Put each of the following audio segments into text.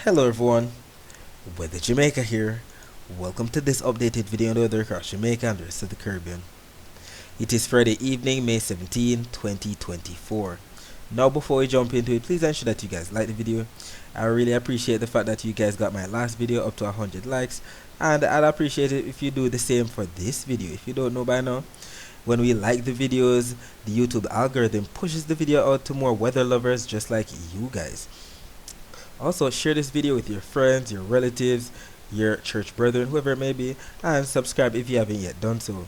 Hello everyone, Weather Jamaica here. Welcome to this updated video on the weather across Jamaica and the rest of the Caribbean. It is Friday evening, May 17, 2024. Now before we jump into it, please ensure that you guys like the video. I really appreciate the fact that you guys got my last video up to 100 likes, and I'd appreciate it if you do the same for this video. If you don't know by now, when we like the videos, the YouTube algorithm pushes the video out to more weather lovers just like you guys. Also, share this video with your friends, your relatives, your church brethren, whoever it may be, and subscribe if you haven't yet done so.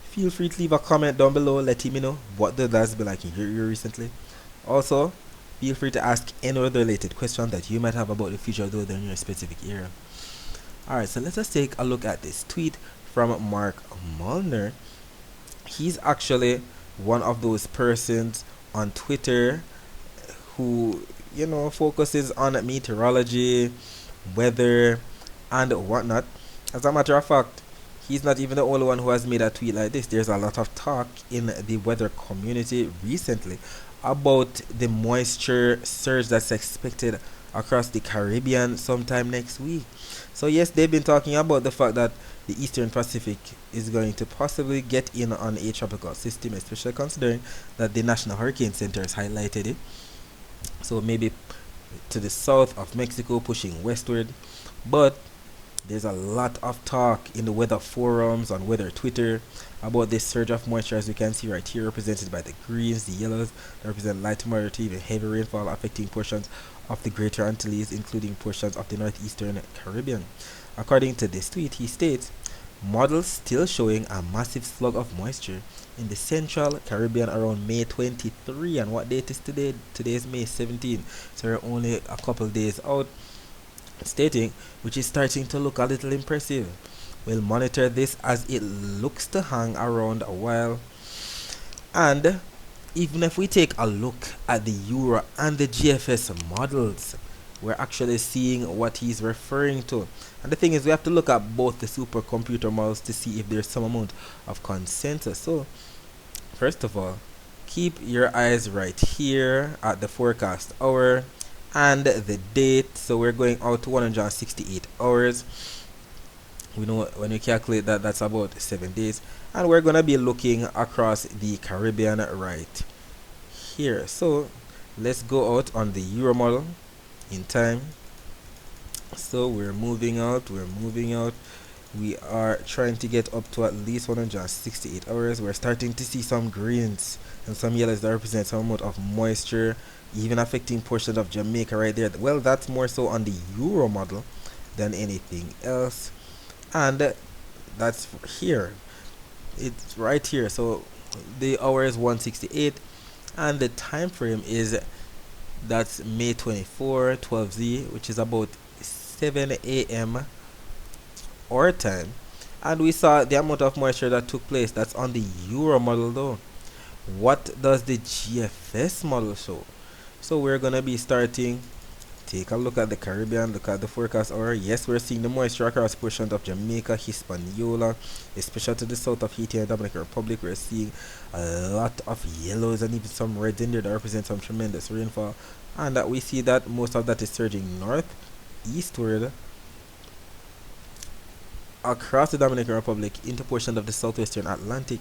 Feel free to leave a comment down below letting me know what the weather's been like in your area recently. Also, feel free to ask any other related question that you might have about the future of the weather in your specific area. Alright, so let us take a look at this tweet from Mark Mulner. He's actually one of those persons on Twitter who focuses on meteorology, weather, and whatnot. As a matter of fact, he's not even the only one who has made a tweet like this. There's a lot of talk in the weather community recently about the moisture surge that's expected across the Caribbean sometime next week. So yes, they've been talking about the fact that the Eastern Pacific is going to possibly get in on a tropical system, especially considering that the National Hurricane Center has highlighted it. So maybe to the south of Mexico, pushing westward. But there's a lot of talk in the weather forums, on weather Twitter, about this surge of moisture, as you can see right here, represented by the greens, the yellows, that represent light to moderate to even heavy rainfall affecting portions of the Greater Antilles, including portions of the northeastern Caribbean. According to this tweet, he states, models still showing a massive slug of moisture in the central Caribbean around May 23. And what date is today? Today is May 17, so we're only a couple days out, stating, which is starting to look a little impressive. We'll monitor this as it looks to hang around a while. And even if we take a look at the Euro and the GFS models, we're actually seeing what he's referring to. And the thing is, we have to look at both the supercomputer models to see if there's some amount of consensus. So first of all, keep your eyes right here at the forecast hour and the date. So we're going out to 168 hours. We know when you calculate that, that's about 7 days. And we're going to be looking across the Caribbean right here. So let's go out on the Euro model in time. So we're moving out. We are trying to get up to at least 168 hours. We're starting to see some greens and some yellows that represent some amount of moisture, even affecting portions of Jamaica right there. Well, that's more so on the Euro model than anything else. And that's here. It's right here. So the hour is 168 and the time frame is, that's May 24, 12Z, which is about 7 a.m. our time. And we saw the amount of moisture that took place. That's on the Euro model though. What does the GFS model show? So we're gonna be starting. Take a look at the Caribbean, look at the forecast hour. Yes, we're seeing the moisture across portions of Jamaica, Hispaniola, especially to the south of Haiti and Dominican Republic. We're seeing a lot of yellows and even some reds in there that represent some tremendous rainfall. And that we see that most of that is surging northeastward across the Dominican Republic into portions of the southwestern Atlantic.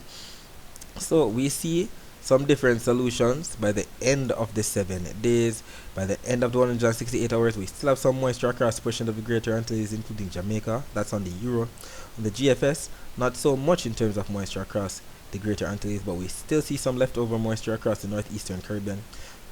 So we see some different solutions by the end of the 7 days. By the end of the 168 hours, we still have some moisture across portions of the Greater Antilles, including Jamaica. That's on the Euro. On the GFS, not so much in terms of moisture across the Greater Antilles, but we still see some leftover moisture across the northeastern Caribbean,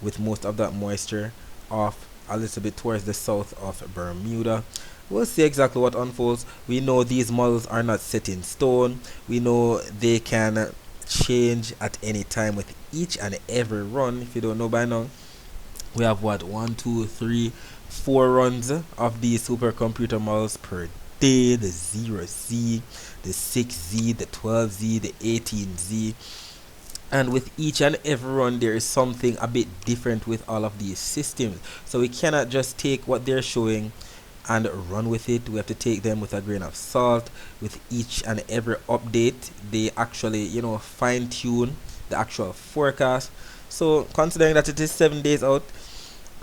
with most of that moisture off a little bit towards the south of Bermuda. We'll see exactly what unfolds. We know these models are not set in stone. We know they can change at any time with each and every run. If you don't know by now, we have what, 1, 2, 3, 4 runs of these supercomputer models per day. The 0Z, the 6Z, the 12Z, the 18Z. And with each and every run, there is something a bit different with all of these systems. So we cannot just take what they're showing and run with it. We have to take them with a grain of salt. With each and every update, they actually fine tune the actual forecast. So considering that it is 7 days out,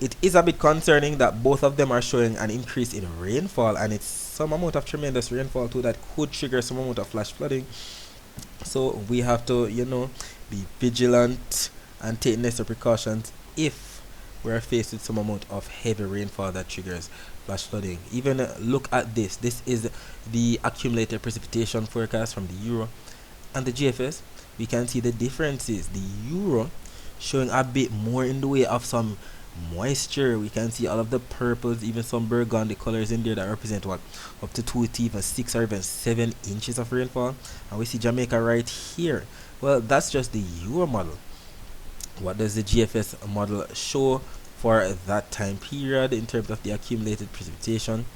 It is a bit concerning that both of them are showing an increase in rainfall, and it's some amount of tremendous rainfall too that could trigger some amount of flash flooding. So we have to, be vigilant and take necessary precautions if we're faced with some amount of heavy rainfall that triggers flash flooding. Even look at this. This is the accumulated precipitation forecast from the Euro and the GFS. We can see the differences. The Euro showing a bit more in the way of some moisture. We can see all of the purples, even some burgundy colors in there that represent what, up to 2 to even 6 or even 7 inches of rainfall. And we see Jamaica right here. Well, that's just the Euro model. What does the GFS model show for that time period in terms of the accumulated precipitation?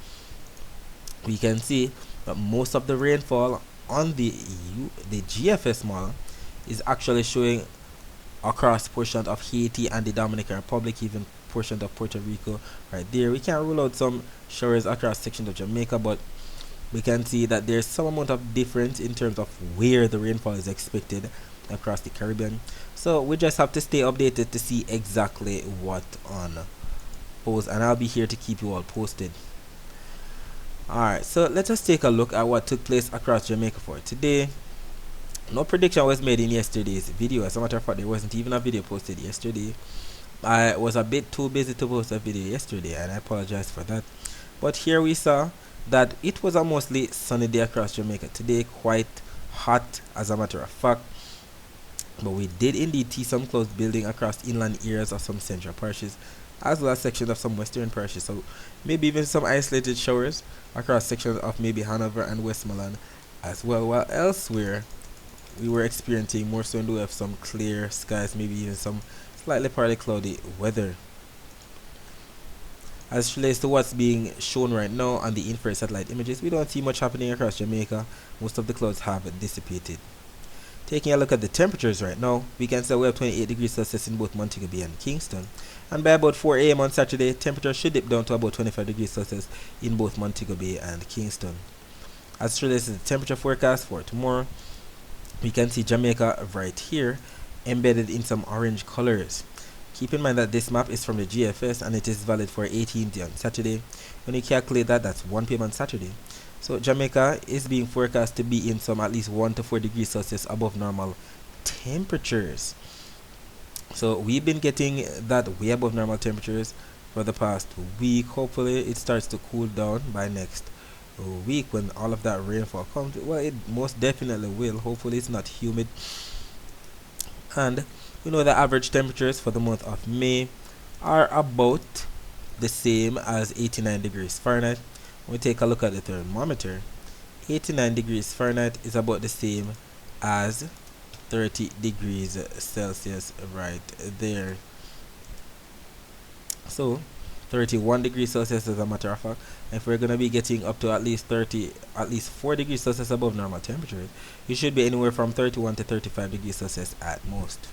We can see that most of the rainfall on the GFS model is actually showing across portions of Haiti and the Dominican Republic, even portions of Puerto Rico right there. We can rule out some showers across sections of Jamaica, but we can see that there's some amount of difference in terms of where the rainfall is expected across the Caribbean. So we just have to stay updated to see exactly what on post, and I'll be here to keep you all posted. Alright, so let us take a look at what took place across Jamaica for today. No prediction was made in yesterday's video. As a matter of fact, there wasn't even a video posted yesterday. I was a bit too busy to post a video yesterday, and I apologize for that. But here we saw that it was a mostly sunny day across Jamaica today, quite hot as a matter of fact. But we did indeed see some clouds building across inland areas of some central parishes, as well as sections of some western parishes. So maybe even some isolated showers across sections of maybe Hanover and Westmoreland as well. While elsewhere, we were experiencing more so in the way of some clear skies, maybe even some slightly partly cloudy weather. As it relates to what's being shown right now on the infrared satellite images, we don't see much happening across Jamaica. Most of the clouds have dissipated. Taking a look at the temperatures right now, we can say we have 28 degrees Celsius in both Montego Bay and Kingston. And by about 4 a.m. on Saturday, temperature should dip down to about 25 degrees Celsius in both Montego Bay and Kingston. As it relates to the temperature forecast for tomorrow, we can see Jamaica right here embedded in some orange colors. Keep in mind that this map is from the GFS and it is valid for 18th on Saturday. When you calculate that, that's 1 p.m. on Saturday. So Jamaica is being forecast to be in some at least 1 to 4 degrees Celsius above normal temperatures. So we've been getting that way above normal temperatures for the past week. Hopefully it starts to cool down by next week when all of that rainfall comes. Well, it most definitely will. Hopefully it's not humid. And we know the average temperatures for the month of May are about the same as 89 degrees Fahrenheit. When we take a look at the thermometer, 89 degrees Fahrenheit is about the same as 30 degrees Celsius right there. So 31 degrees Celsius as a matter of fact. If we're going to be getting up to at least 4 degrees Celsius above normal temperature, you should be anywhere from 31 to 35 degrees Celsius at most.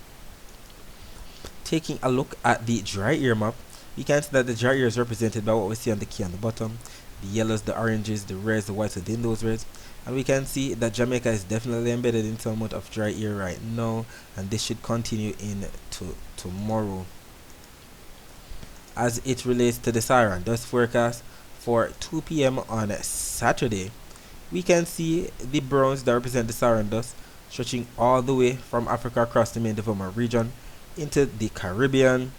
Taking a look at the dry air map, you can see that the dry air is represented by what we see on the key on the bottom, the yellows, the oranges, the reds, the whites within those reds. And we can see that Jamaica is definitely embedded in some amount of dry air right now, and this should continue into tomorrow. As it relates to the Saharan dust forecast for 2 p.m. on Saturday, we can see the browns that represent the Saharan dust stretching all the way from Africa across the main development region into the Caribbean.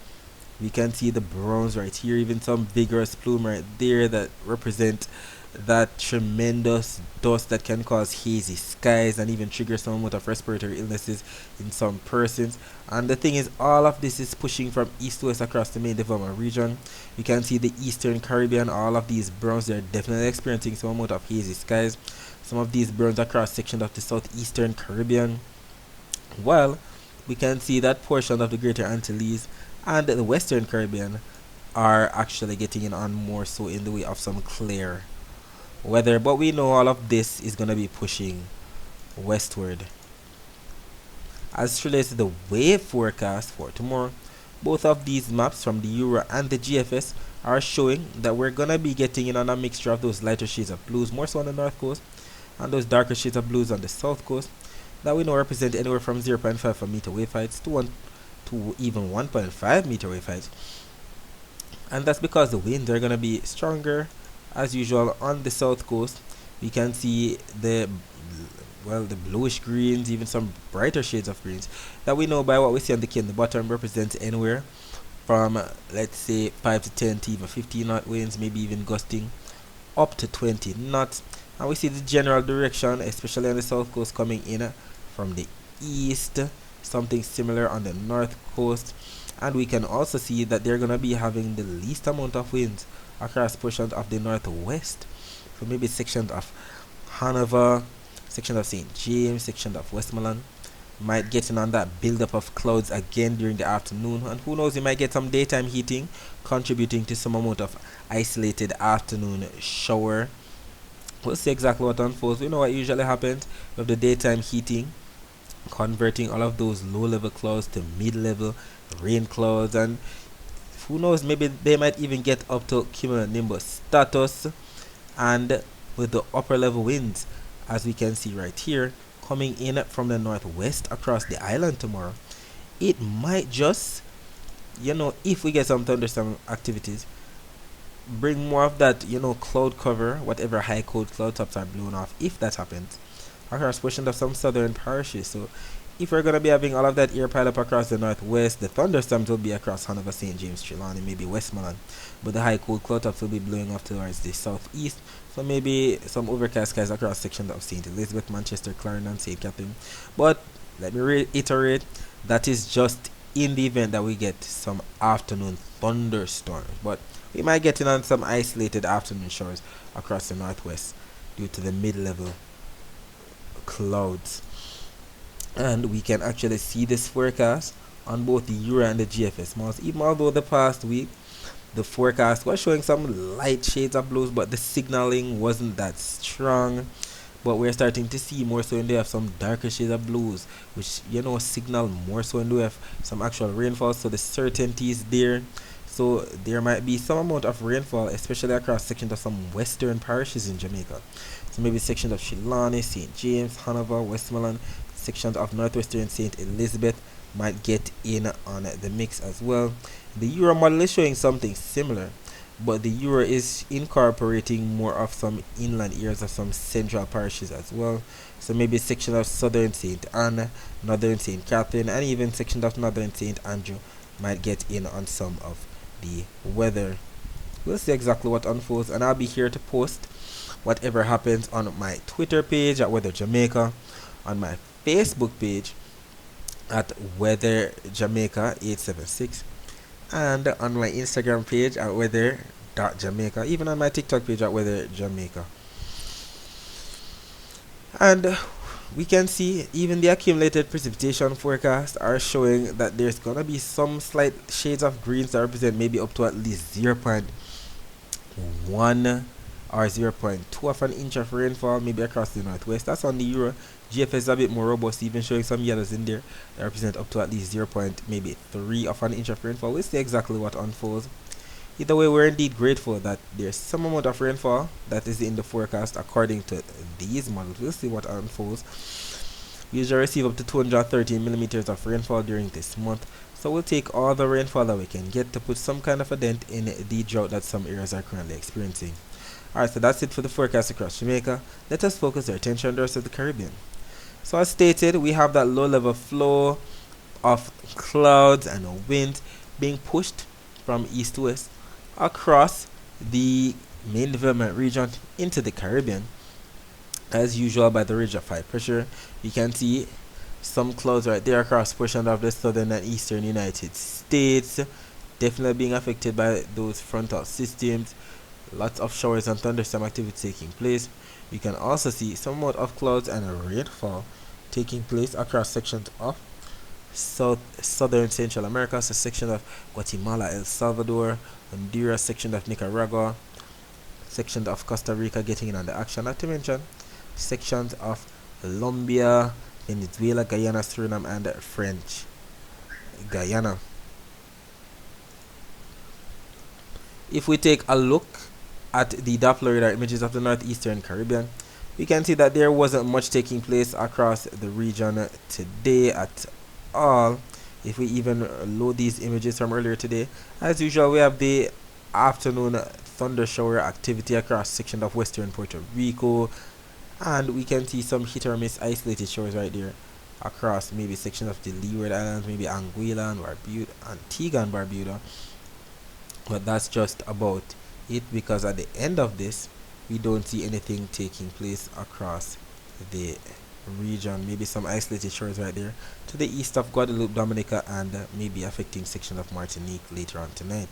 We can see the browns right here, even some vigorous plume right there that represent that tremendous dust that can cause hazy skies and even trigger some amount of respiratory illnesses in some persons. And the thing is, all of this is pushing from east to west across the main development region. You can see the eastern Caribbean, all of these browns, they're definitely experiencing some amount of hazy skies. Some of these browns across sections of the southeastern Caribbean. While we can see that portion of the greater Antilles and the western Caribbean are actually getting in on more so in the way of some clear weather, but we know all of this is going to be pushing westward. As it relates to the wave forecast for tomorrow, both of these maps from the Euro and the GFS are showing that we're going to be getting in on a mixture of those lighter shades of blues, more so on the north coast, and those darker shades of blues on the south coast, that we know represent anywhere from 0.5 meter wave heights to even 1.5 meter wave heights. and that's because the winds are going to be stronger as usual on the south coast. We can see the bluish greens, even some brighter shades of greens that we know by what we see on the key in the bottom represents anywhere from let's say 5 to 10 to even 15 knot winds, maybe even gusting up to 20 knots. And we see the general direction, especially on the south coast, coming in from the east, something similar on the north coast. And we can also see that they're going to be having the least amount of winds across portions of the northwest. So maybe sections of Hanover, section of St. James, section of Westmoreland might get in on that buildup of clouds again during the afternoon, and who knows, you might get some daytime heating contributing to some amount of isolated afternoon shower. We'll see exactly what unfolds. We know what usually happens with the daytime heating, converting all of those low level clouds to mid level rain clouds, and who knows, maybe they might even get up to cumulonimbus status. And with the upper level winds, as we can see right here, coming in from the northwest across the island tomorrow, it might just, if we get some thunderstorm activities, bring more of that, cloud cover, whatever high cold cloud tops are blown off, if that happens, across portions of some southern parishes. So if we're going to be having all of that air pile up across the northwest, the thunderstorms will be across Hanover, St. James, Trelawney, maybe Westmoreland, but the high cold cloud tops will be blowing off towards the southeast. So maybe some overcast skies across sections of St. Elizabeth, Manchester, Clarendon, St. Catherine. But let me reiterate, that is just in the event that we get some afternoon thunderstorms. But we might get in on some isolated afternoon showers across the northwest due to the mid-level clouds. And we can actually see this forecast on both the Euro and the GFS malls. Even although the past week the forecast was showing some light shades of blues, but the signaling wasn't that strong. But we're starting to see more so when they have some darker shades of blues, which signal more so when we have some actual rainfall. So the certainty is there. So there might be some amount of rainfall, especially across sections of some western parishes in Jamaica. So maybe sections of Trelawney, St. James, Hanover, Westmoreland, sections of northwestern St. Elizabeth might get in on the mix as well. The Euro model is showing something similar, but the Euro is incorporating more of some inland areas of some central parishes as well. So maybe section of southern St. Anne, northern St. Catherine, and even section of northern St. Andrew might get in on some of the weather. We'll see exactly what unfolds, and I'll be here to post whatever happens on my Twitter page at Weather Jamaica, on my Facebook page at Weather Jamaica 876, and on my Instagram page at weather.jamaica, even on my TikTok page at Weather Jamaica. And we can see even the accumulated precipitation forecasts are showing that there's gonna be some slight shades of greens that represent maybe up to at least 0.1 or 0.2 of an inch of rainfall, maybe across the northwest. That's on the Euro. GFS is a bit more robust, even showing some yellows in there that represent up to at least 0.3 of an inch of rainfall. We'll see exactly what unfolds. Either way, we're indeed grateful that there's some amount of rainfall that is in the forecast according to these models. We'll see what unfolds. We usually receive up to 230 millimeters of rainfall during this month, so we'll take all the rainfall that we can get to put some kind of a dent in the drought that some areas are currently experiencing. Alright, so that's it for the forecast across Jamaica. Let us focus our attention on the rest of the Caribbean. So as stated, we have that low level flow of clouds and wind being pushed from east to west across the main development region into the Caribbean. As usual, by the ridge of high pressure, you can see some clouds right there across portions of the southern and eastern United States, definitely being affected by those frontal systems. Lots of showers and thunderstorm activity taking place. You can also see some amount of clouds and rainfall taking place across sections of southern Central America, so section of Guatemala, El Salvador, Honduras, section of Nicaragua, section of Costa Rica getting in on the action, not to mention sections of Colombia, Venezuela, Guyana, Suriname, and French Guyana. If we take a look at the Doppler radar images of the northeastern Caribbean, we can see that there wasn't much taking place across the region today at all. If we even load these images from earlier today, as usual, we have the afternoon thunder shower activity across sections of western Puerto Rico, and we can see some hit or miss isolated showers right there across maybe sections of the Leeward Islands, maybe Anguilla and Barbuda, Antigua and Barbuda. But that's just about it, because at the end of this we don't see anything taking place across the region. Maybe some isolated shores right there to the east of Guadeloupe, Dominica, and maybe affecting sections of Martinique later on tonight.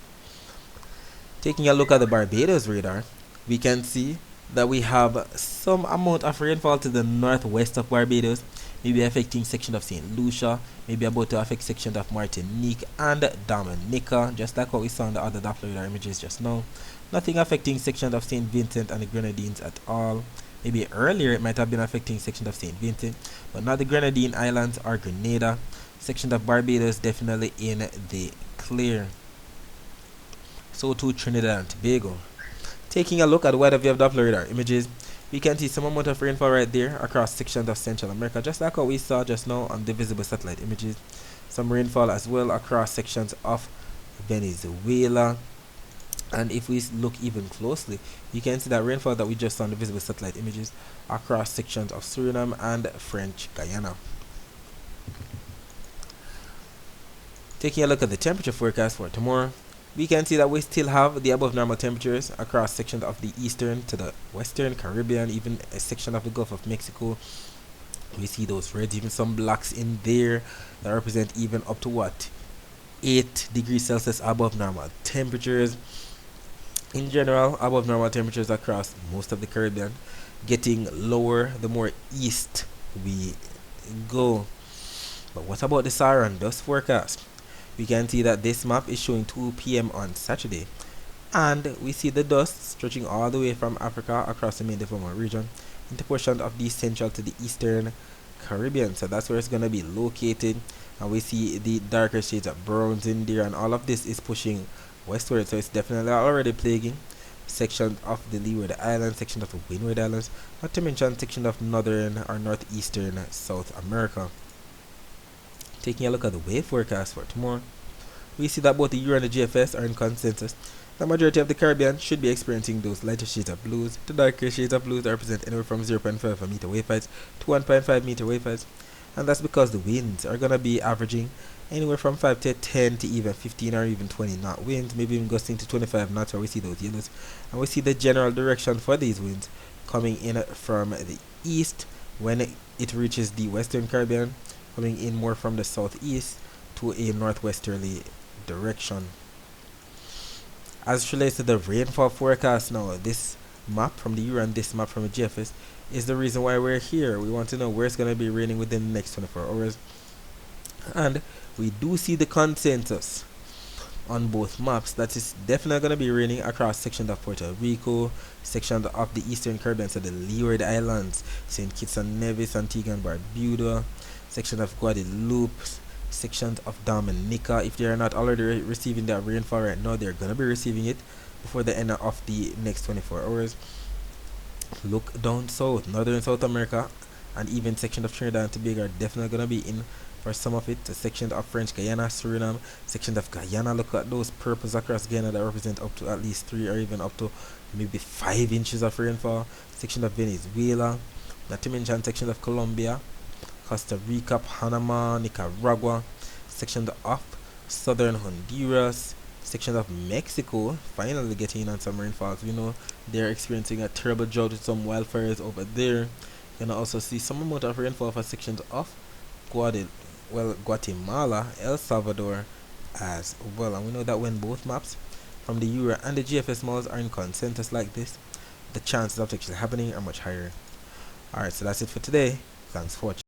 Taking a look at the Barbados radar, we can see that we have some amount of rainfall to the northwest of Barbados, maybe affecting section of St. Lucia, maybe about to affect sections of Martinique and Dominica, just like what we saw in the other Doppler radar images just now. Nothing affecting sections of St. Vincent and the Grenadines at all. Maybe earlier it might have been affecting sections of St. Vincent, but not the Grenadine Islands or Grenada. Section of Barbados definitely in the clear. So too Trinidad and Tobago. Taking a look at the wider view of Doppler radar images, we can see some amount of rainfall right there across sections of Central America, just like what we saw just now on the visible satellite images. Some rainfall as well across sections of Venezuela. And if we look even closely, you can see that rainfall that we just saw on the visible satellite images across sections of Suriname and French Guiana. Taking a look at the temperature forecast for tomorrow, we can see that we still have the above normal temperatures across sections of the eastern to the western Caribbean, even a section of the Gulf of Mexico. We see those reds, even some blacks in there that represent even up to what, 8 degrees Celsius above normal temperatures. In general, above normal temperatures across most of the Caribbean, getting lower the more east we go. But what about the Saharan dust forecast? We can see that this map is showing 2 p.m. on Saturday, and we see the dust stretching all the way from Africa across the main development region into portions of the central to the eastern Caribbean. So that's where it's going to be located, and we see the darker shades of browns in there, and all of this is pushing westward. So it's definitely already plaguing sections of the Leeward Islands, sections of the Windward Islands, not to mention sections of northern or northeastern South America. Taking a look at the wave forecast for tomorrow, we see that both the Euro and the GFS are in consensus. The majority of the Caribbean should be experiencing those lighter shades of blues. The darker shades of blues represent anywhere from 0.5 meter wave heights to 1.5 meter wave heights, and that's because the winds are going to be averaging anywhere from 5 to 10 to even 15 or even 20 knot winds, maybe even gusting to 25 knots where we see those yellows. And we see the general direction for these winds coming in from the east when it reaches the western Caribbean, coming in more from the southeast to a northwesterly direction. As it relates to the rainfall forecast now, this map from the Euro and this map from the GFS is the reason why we're here. We want to know where it's going to be raining within the next 24 hours. And we do see the consensus on both maps that is definitely going to be raining across sections of Puerto Rico, sections of the eastern Caribbean, so the Leeward Islands, St. Kitts and Nevis, Antigua and Barbuda, sections of Guadeloupe, sections of Dominica. If they are not already receiving that rainfall right now, they're going to be receiving it before the end of the next 24 hours. Look down south, northern South America, and even sections of Trinidad and Tobago are definitely going to be in for some of it. The sections of French Guiana, Suriname, sections of Guyana. Look at those purples across Guyana that represent up to at least 3 or even up to maybe 5 inches of rainfall. Section of Venezuela, not to mention sections of Colombia, Costa Rica, Panama, Nicaragua, sections of southern Honduras, sections of Mexico finally getting in on some rainfalls. We know they're experiencing a terrible drought with some wildfires over there. You can also see some amount of rainfall for sections of Guatemala, El Salvador as well. And we know that when both maps from the Euro and the GFS models are in consensus like this, the chances of actually happening are much higher. Alright, so that's it for today. Thanks for watching.